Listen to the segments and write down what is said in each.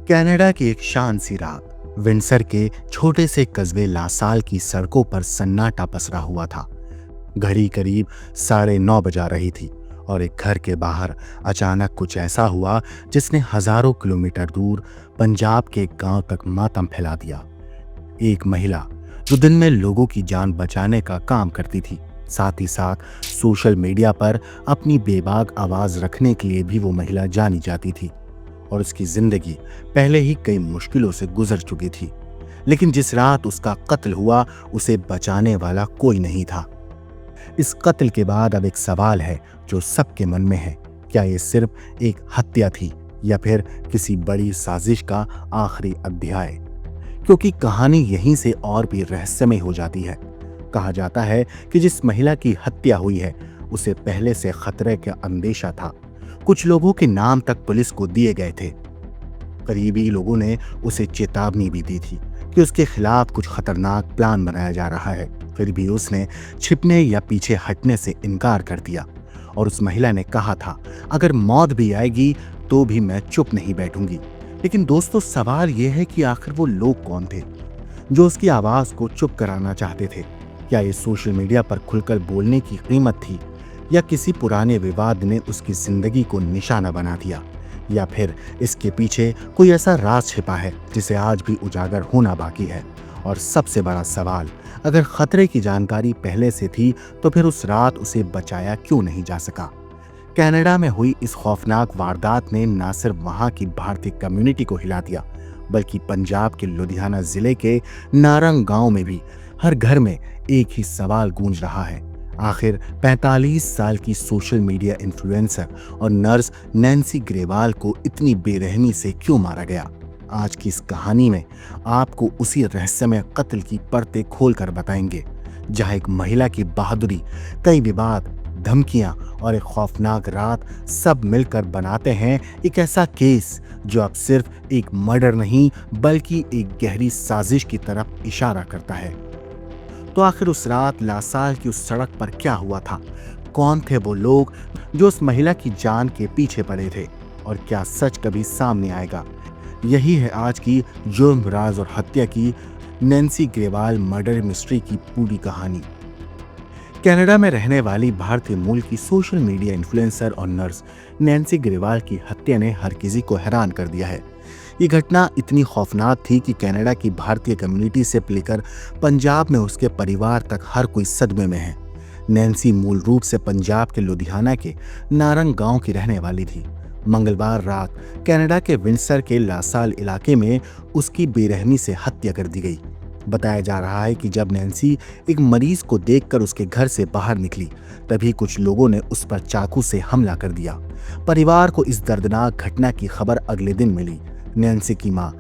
Canada की एक शांत सी रात विंडसर के छोटे से कस्बे लासाल की सड़कों पर सन्नाटा पसरा हुआ था। घड़ी करीब 9:30 बजा रही थी और एक घर के बाहर अचानक कुछ ऐसा हुआ जिसने हजारों किलोमीटर दूर पंजाब के एक गांव तक मातम फैला दिया। एक महिला जो दिन में लोगों की जान बचाने का काम करती थी, साथ ही साथ सोशल मीडिया पर अपनी बेबाक आवाज रखने के लिए भी वो महिला जानी जाती थी और उसकी जिंदगी पहले ही कई मुश्किलों से गुजर चुकी थी। लेकिन जिस रात उसका कत्ल हुआ उसे बचाने वाला कोई नहीं था। इस कत्ल के बाद अब एक सवाल है जो सबके मन में है, क्या ये सिर्फ एक हत्या थी या फिर किसी बड़ी साजिश का आखिरी अध्याय? क्योंकि कहानी यहीं से और भी रहस्यमय हो जाती है। कहा जाता है कि जिस महिला की हत्या हुई है उसे पहले से खतरे का अंदेशा था। कुछ लोगों के नाम तक पुलिस को दिए गए थे। करीबी लोगों ने उसे चेतावनी भी दी थी कि उसके खिलाफ कुछ खतरनाक प्लान बनाया जा रहा है। फिर भी उसने छिपने या पीछे हटने से इनकार कर दिया और उस महिला ने कहा था, अगर मौत भी आएगी तो भी मैं चुप नहीं बैठूंगी। लेकिन दोस्तों, सवाल यह है कि आखिर वो लोग कौन थे जो उसकी आवाज को चुप कराना चाहते थे? क्या ये सोशल मीडिया पर खुलकर बोलने की कीमत थी या किसी पुराने विवाद ने उसकी जिंदगी को निशाना बना दिया, या फिर इसके पीछे कोई ऐसा राज छिपा है जिसे आज भी उजागर होना बाकी है? और सबसे बड़ा सवाल, अगर खतरे की जानकारी पहले से थी तो फिर उस रात उसे बचाया क्यों नहीं जा सका? कनाडा में हुई इस खौफनाक वारदात ने न सिर्फ वहां की भारतीय कम्युनिटी को हिला दिया, बल्कि पंजाब के लुधियाना जिले के नारंग गांव में भी हर घर में एक ही सवाल गूंज रहा है। आखिर 45 साल की सोशल मीडिया इन्फ्लुएंसर और नर्स नैन्सी ग्रेवाल को इतनी बेरहमी से क्यों मारा गया? आज की इस कहानी में आपको उसी रहस्यमय कत्ल की परतें खोलकर बताएंगे, जहां एक महिला की बहादुरी, कई विवाद, धमकियां और एक खौफनाक रात सब मिलकर बनाते हैं एक ऐसा केस जो अब सिर्फ एक मर्डर नहीं बल्कि एक गहरी साजिश की तरफ इशारा करता है। तो आखिर उस रात लासाल की उस सड़क पर क्या हुआ था? कौन थे वो लोग जो उस महिला की जान के पीछे पड़े थे? और क्या सच कभी सामने आएगा? यही है आज की जुर्म, राज और हत्या की नैन्सी ग्रेवाल मर्डर मिस्ट्री की पूरी कहानी। कनाडा में रहने वाली भारतीय मूल की सोशल मीडिया इन्फ्लुएंसर और नर्स नैन्सी ग्रेवाल की हत्या ने हर किसी को हैरान कर दिया है। ये घटना इतनी खौफनाक थी कि कनाडा की भारतीय कम्युनिटी से लेकर पंजाब में उसके परिवार तक हर कोई सदमे में है। नैन्सी मूल रूप से पंजाब के लुधियाना के नारंग गांव की रहने वाली थी। मंगलवार रात कनाडा के विंडसर के लासाल इलाके में उसकी बेरहमी से हत्या कर दी गई। बताया जा रहा है कि जब नैन्सी एक मरीज को देखकर उसके घर से बाहर निकली, तभी कुछ लोगों ने उस पर चाकू से हमला कर दिया। परिवार को इस दर्दनाक घटना की खबर अगले दिन मिली। नैन्सी की मां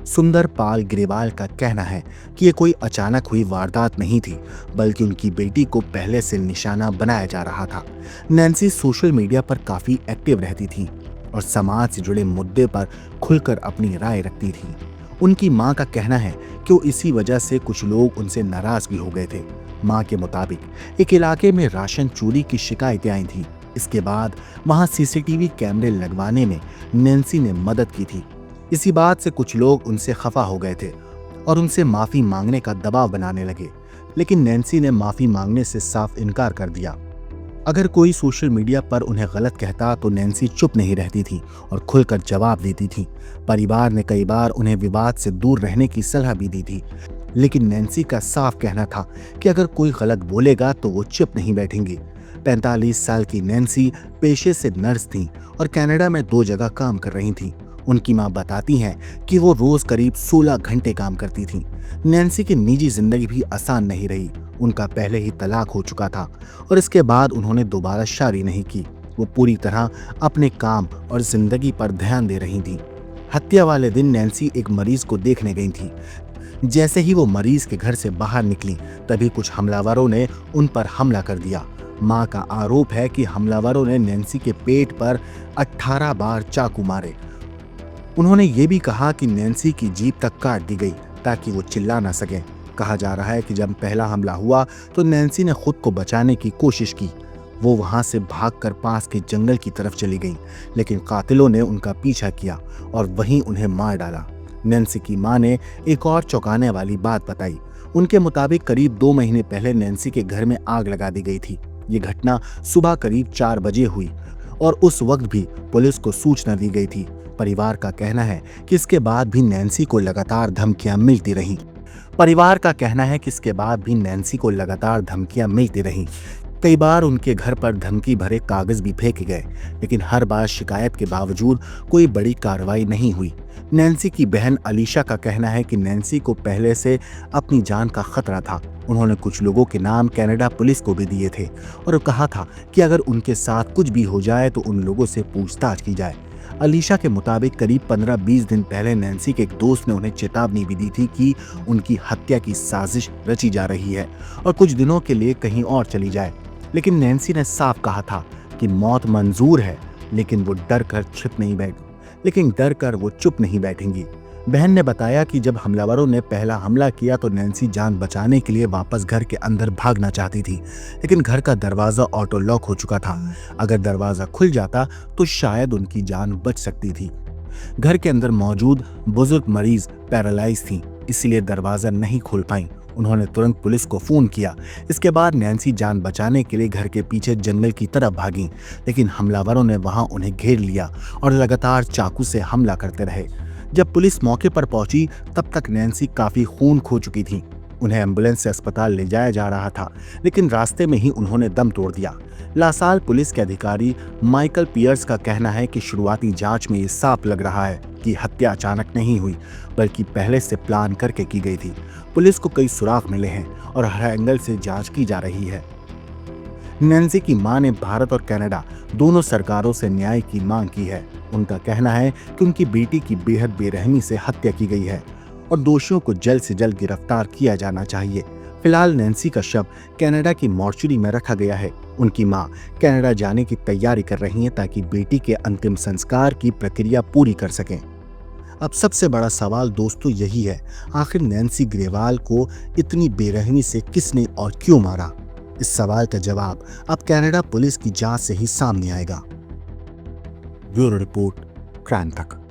सुंदर पाल ग्रेवाल का कहना है कि ये कोई अचानक हुई वारदात नहीं थी, बल्कि उनकी बेटी को पहले से निशाना बनाया जा रहा था। नैन्सी सोशल मीडिया पर काफी एक्टिव रहती थी और समाज से जुड़े मुद्दे पर खुलकर अपनी राय रखती थी। उनकी मां का कहना है कि वो इसी वजह से कुछ लोग उनसे नाराज भी हो गए थे। मां के मुताबिक एक इलाके में राशन चोरी की शिकायतें आई थी। इसके बाद वहां सीसीटीवी कैमरे लगवाने में नैन्सी ने मदद की थी। इसी बात से कुछ लोग उनसे खफा हो गए थे और उनसे माफी मांगने का दबाव बनाने लगे, लेकिन नैन्सी ने माफी मांगने से साफ इनकार कर दिया। अगर कोई सोशल मीडिया पर उन्हें गलत कहता तो नैन्सी चुप नहीं रहती थी और खुलकर जवाब देती थी। परिवार ने कई बार उन्हें विवाद से दूर रहने की सलाह भी दी थी, लेकिन नैन्सी का साफ कहना था कि अगर कोई गलत बोलेगा तो वो चुप नहीं बैठेंगी। 45 साल की नैन्सी पेशे से नर्स थी और कनाडा में 2 जगह काम कर रही थी। उनकी मां बताती हैं कि वो रोज करीब 16 घंटे काम करती थी। नैन्सी की निजी जिंदगी भी आसान नहीं रही। उनका पहले ही तलाक हो चुका था और इसके बाद उन्होंने दोबारा शादी नहीं की। वो पूरी तरह अपने काम और जिंदगी पर ध्यान दे रही थी। हत्या वाले दिन नैन्सी एक मरीज को देखने गई थी। जैसे ही वो मरीज के घर से बाहर निकली, तभी कुछ हमलावरों ने उन पर हमला कर दिया। मां का आरोप है कि हमलावरों ने नैन्सी के पेट पर 18 बार चाकू मारे। उन्होंने ये भी कहा कि नैन्सी की जीभ तक काट दी गई ताकि वो चिल्ला ना सके। कहा जा रहा है कि जब पहला हमला हुआ तो नैन्सी ने खुद को बचाने की कोशिश की। वो वहां से भागकर पास के जंगल की तरफ चली गईं, लेकिन कातिलों ने उनका पीछा किया और वहीं उन्हें मार डाला। नैन्सी की मां ने एक और चौंकाने वाली बात बताई। उनके मुताबिक करीब 2 महीने पहले नैन्सी के घर में आग लगा दी गई थी। ये घटना सुबह करीब 4 बजे हुई और उस वक्त भी पुलिस को सूचना दी गई थी। परिवार का कहना है कि इसके बाद भी नैन्सी को लगातार धमकियां मिलती रहीं। कई बार उनके घर पर धमकी भरे कागज भी फेंके गए, लेकिन हर बार शिकायत के बावजूद कोई बड़ी कार्रवाई नहीं हुई। नैन्सी की बहन अलीशा का कहना है कि नैन्सी को पहले से अपनी जान का खतरा था। उन्होंने कुछ लोगों के नाम कनाडा पुलिस को भी दिए थे और कहा था कि अगर उनके साथ कुछ भी हो जाए तो उन लोगों से पूछताछ की जाए। अलीशा के मुताबिक करीब 15-20 दिन पहले नैन्सी के एक दोस्त ने उन्हें चेतावनी भी दी थी कि उनकी हत्या की साजिश रची जा रही है और कुछ दिनों के लिए कहीं और चली जाए। लेकिन नैन्सी ने साफ कहा था कि मौत मंजूर है, लेकिन वो डर कर वो चुप नहीं बैठेंगी। बहन ने बताया कि जब हमलावरों ने पहला हमला किया तो नैन्सी जान बचाने के लिए वापस घर के अंदर भागना चाहती थी, लेकिन घर का दरवाजा ऑटो लॉक हो चुका था। अगर दरवाजा खुल जाता तो शायद उनकी जान बच सकती थी। घर के अंदर मौजूद बुजुर्ग मरीज पैरालाइज थी, इसलिए दरवाजा नहीं खोल पाई। उन्होंने तुरंत पुलिस को फोन किया। इसके बाद नैन्सी जान बचाने के लिए घर के पीछे जंगल की तरफ भागी, लेकिन हमलावरों ने वहां उन्हें घेर लिया और लगातार चाकू से हमला करते रहे। जब पुलिस मौके पर पहुंची तब तक नैन्सी काफी खून खो चुकी थी। उन्हें एम्बुलेंस से अस्पताल ले जाया जा रहा था, लेकिन रास्ते में ही उन्होंने दम तोड़ दिया। लासाल पुलिस के अधिकारी माइकल पियर्स का कहना है कि शुरुआती जांच में ये साफ लग रहा है कि हत्या अचानक नहीं हुई, बल्कि पहले से प्लान करके की गई थी। पुलिस को कई सुराग मिले हैं और हर एंगल से जांच की जा रही है। नैन्सी की मां ने भारत और कनाडा दोनों सरकारों से न्याय की मांग की है। उनका कहना है कि उनकी बेटी की बेहद बेरहमी से हत्या की गई है और दोषियों को जल्द से जल्द गिरफ्तार किया जाना चाहिए। फिलहाल नैन्सी का शव कनाडा की मॉर्चुरी में रखा गया है। उनकी मां कनाडा जाने की तैयारी कर रही हैं ताकि बेटी के अंतिम संस्कार की प्रक्रिया पूरी कर सकें। अब सबसे बड़ा सवाल दोस्तों यही है, आखिर नैन्सी ग्रेवाल को इतनी बेरहमी से किसने और क्यों मारा? इस सवाल का जवाब अब कनाडा पुलिस की जांच से ही सामने आएगा। ब्यूरो रिपोर्ट, क्राइम तक।